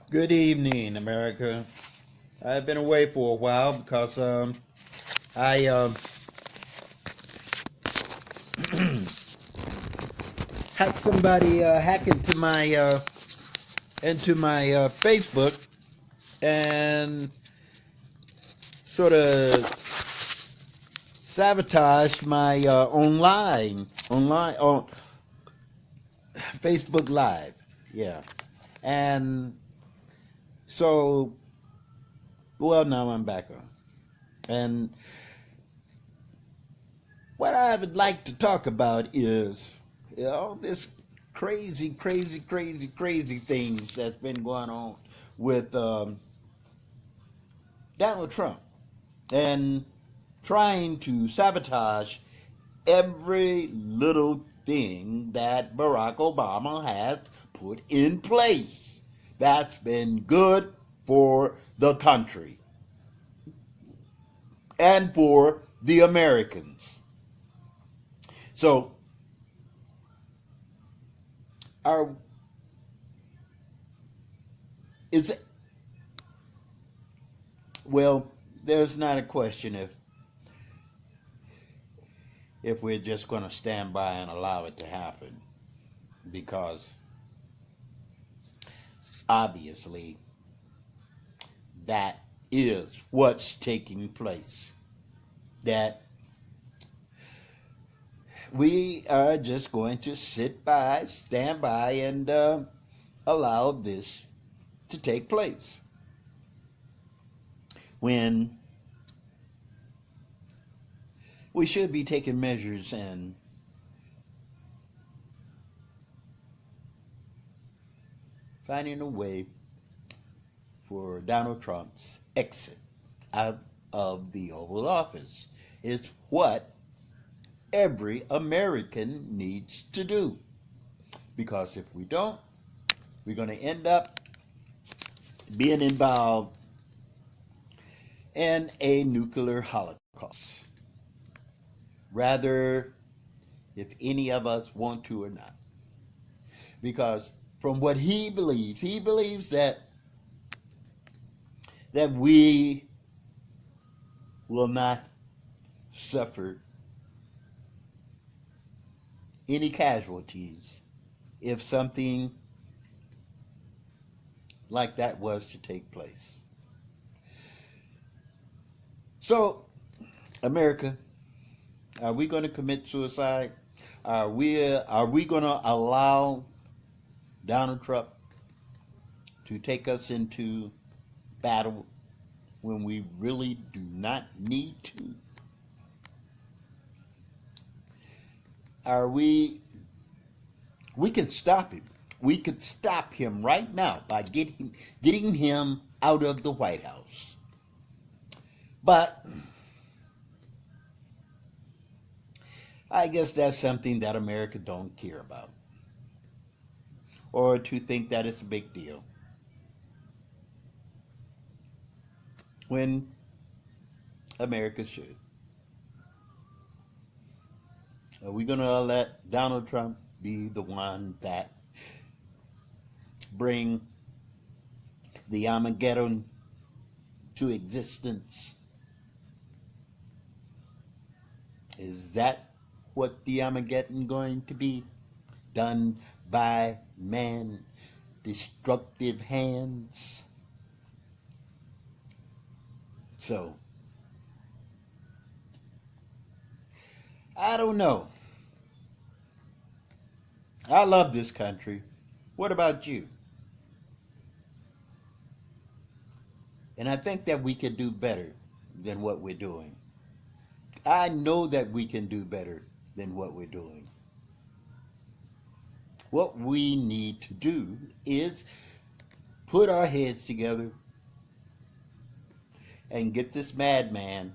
Good evening, America. I've been away for a while because I had somebody hack into my Facebook and sort of sabotage my online on Facebook Live. Yeah, and so well now I'm back on. And what I would like to talk about is this crazy things that's been going on with Donald Trump and trying to sabotage every little thing that Barack Obama has put in place. That's been good for the country and for the Americans. So, our is well, there's not a question if we're just going to stand by and allow it to happen, because obviously that is what's taking place. That we are just going to sit by, stand by, and allow this to take place. When we should be taking measures and finding a way for Donald Trump's exit out of the Oval Office is what every American needs to do. Because if we don't, we're going to end up being involved in a nuclear holocaust, rather if any of us want to or not. Because from what he believes that we will not suffer any casualties if something like that was to take place. So, America, are we going to commit suicide? Are we going to allow Donald Trump to take us into battle when we really do not need to? Are we can stop him. We could stop him right now by getting him out of the White House. But I guess that's something that America don't care about, or to think that it's a big deal, when America should. Are we going to let Donald Trump be the one that bring the Armageddon to existence? Is that what the Armageddon going to be? Done by man destructive hands? So, I don't know. I love this country. What about you? And I think that we can do better than what we're doing. I know that we can do better than what we're doing. What we need to do is put our heads together and get this madman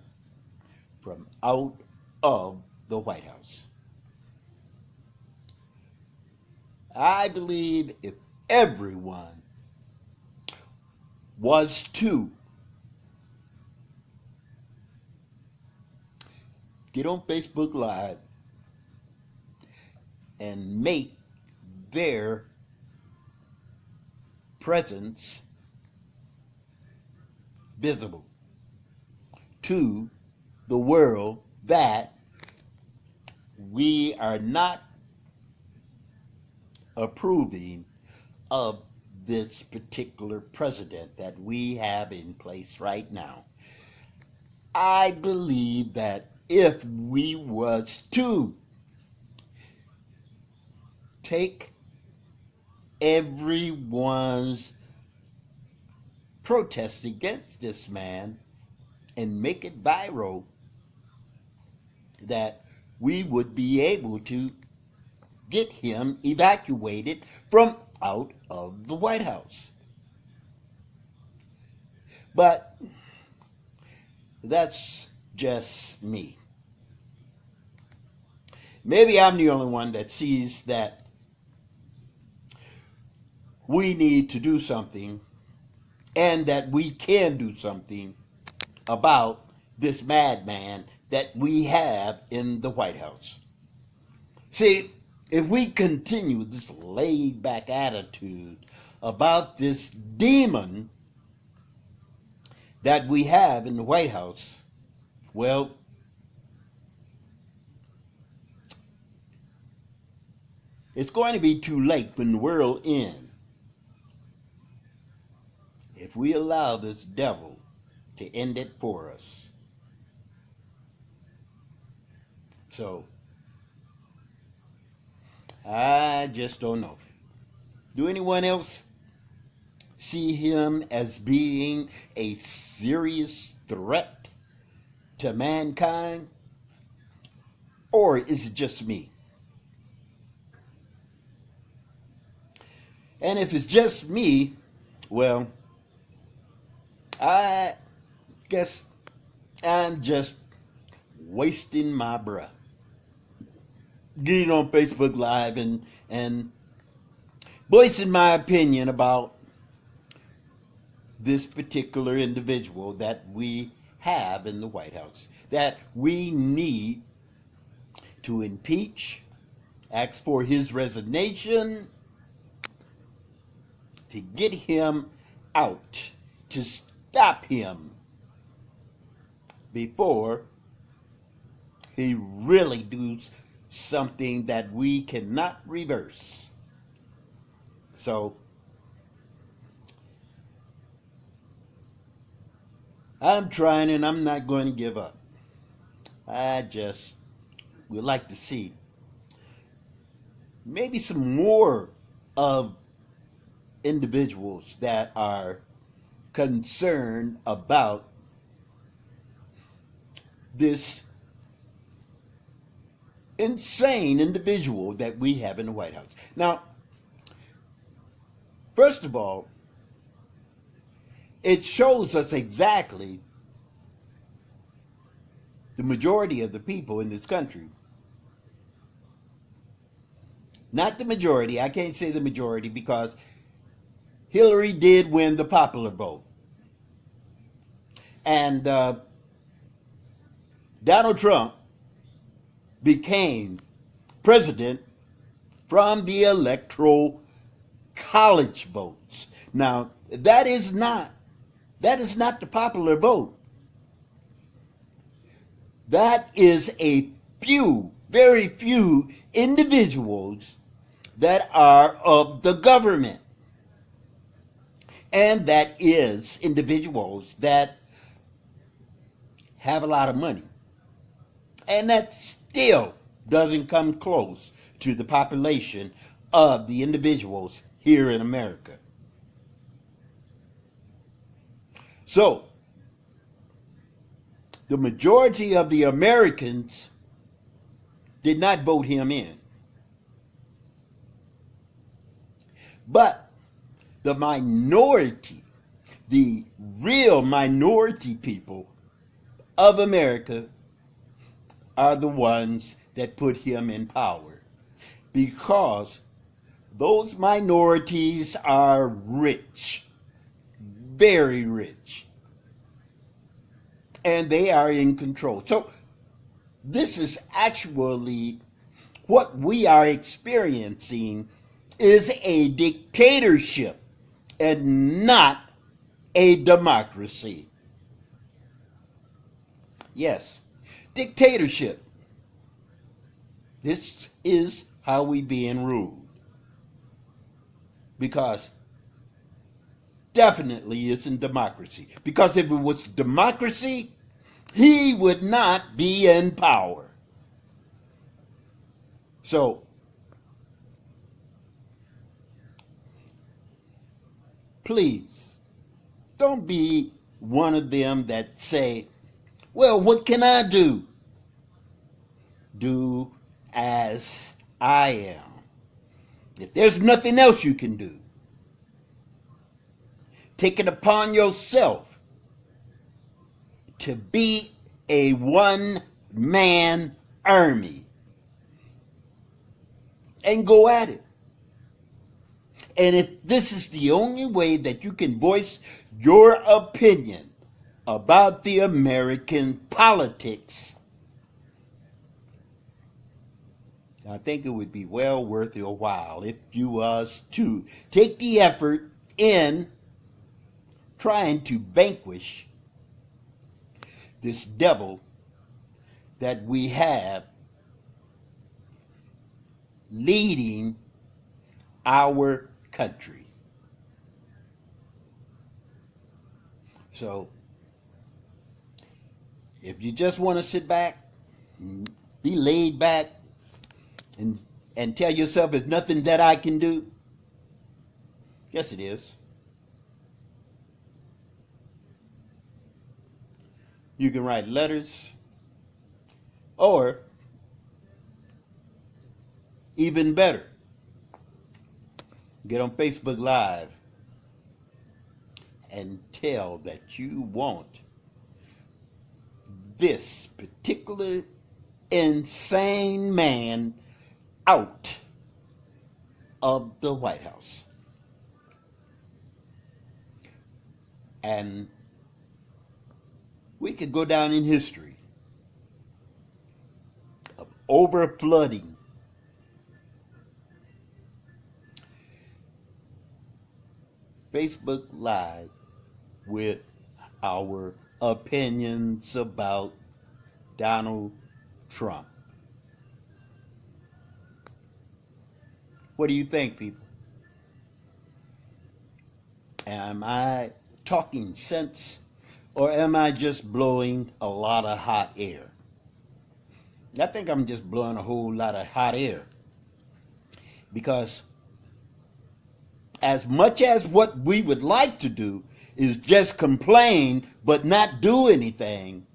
from out of the White House. I believe if everyone was to get on Facebook Live and make their presence visible to the world that we are not approving of this particular president that we have in place right now. I believe that if we was to take everyone's protest against this man and make it viral, that we would be able to get him evacuated from out of the White House. But that's just me. Maybe I'm the only one that sees that we need to do something and that we can do something about this madman that we have in the White House. See, if we continue this laid back attitude about this demon that we have in the White House, well, it's going to be too late when the world ends if we allow this devil to end it for us. So, I just don't know. Do anyone else see him as being a serious threat to mankind? Or is it just me? And if it's just me, well, I guess I'm just wasting my breath. Getting on Facebook Live and voicing my opinion about this particular individual that we have in the White House, that we need to impeach, ask for his resignation, to get him out, to stop him before he really does something that we cannot reverse. So, I'm trying and I'm not going to give up. I just would like to see maybe some more of individuals that are concerned about this insane individual that we have in the White House. Now, first of all, it shows us exactly the majority of the people in this country. Not the majority, I can't say the majority because Hillary did win the popular vote. And Donald Trump became president from the electoral college votes. Now, that is not the popular vote. That is a few, very few individuals that are of the government. And that is individuals that have a lot of money. And that still doesn't come close to the population of the individuals here in America. So, the majority of the Americans did not vote him in. But the minority, the real minority people of America are the ones that put him in power, because those minorities are rich, very rich, and they are in control. So this is actually what we are experiencing is a dictatorship and not a democracy. Yes, dictatorship. This is how we being ruled. Because definitely isn't democracy. Because if it was democracy, he would not be in power. So, please, don't be one of them that say, well, what can I do? Do as I am. If there's nothing else you can do, take it upon yourself to be a one-man army and go at it. And if this is the only way that you can voice your opinion about the American politics, I think it would be well worth your while if you was to take the effort in trying to vanquish this devil that we have leading our country. So, if you just want to sit back, be laid back, and tell yourself there's nothing that I can do, yes, it is. You can write letters, or even better, get on Facebook Live and tell that you want this particular insane man out of the White House. And we could go down in history of over-flooding Facebook Live with our opinions about Donald Trump. What do you think, people? Am I talking sense, or am I just blowing a lot of hot air? I think I'm just blowing a whole lot of hot air. Because as much as what we would like to do is just complain but not do anything,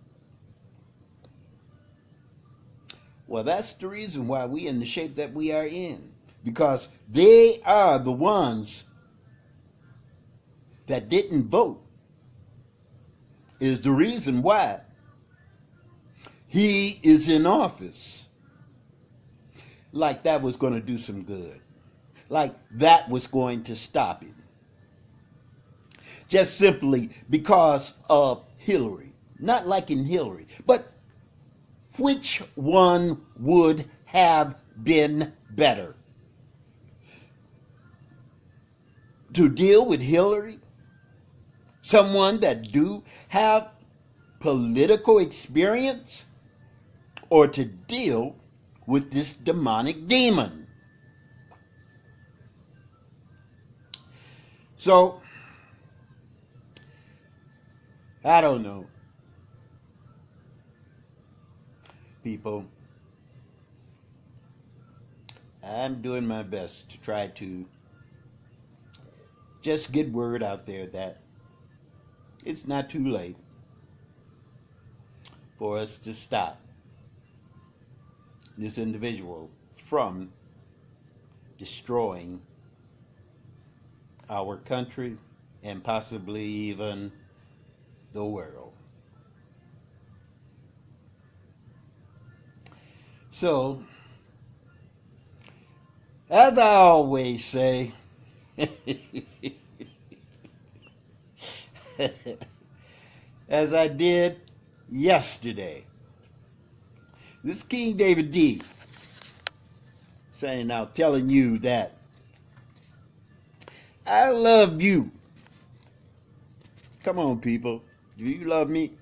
well, that's the reason why we in the shape that we are in. Because they are the ones that didn't vote, is the reason why he is in office. Like that was going to do some good. Like that was going to stop him. Just simply because of Hillary. Not liking Hillary, but which one would have been better? To deal with Hillary? Someone that do have political experience? Or to deal with this demonic demon? So, I don't know. People, I'm doing my best to try to just get word out there that it's not too late for us to stop this individual from destroying our country and possibly even the world. So, as I always say, as I did yesterday, this King David D saying out, telling you that I love you. Come on, people. Do you love me?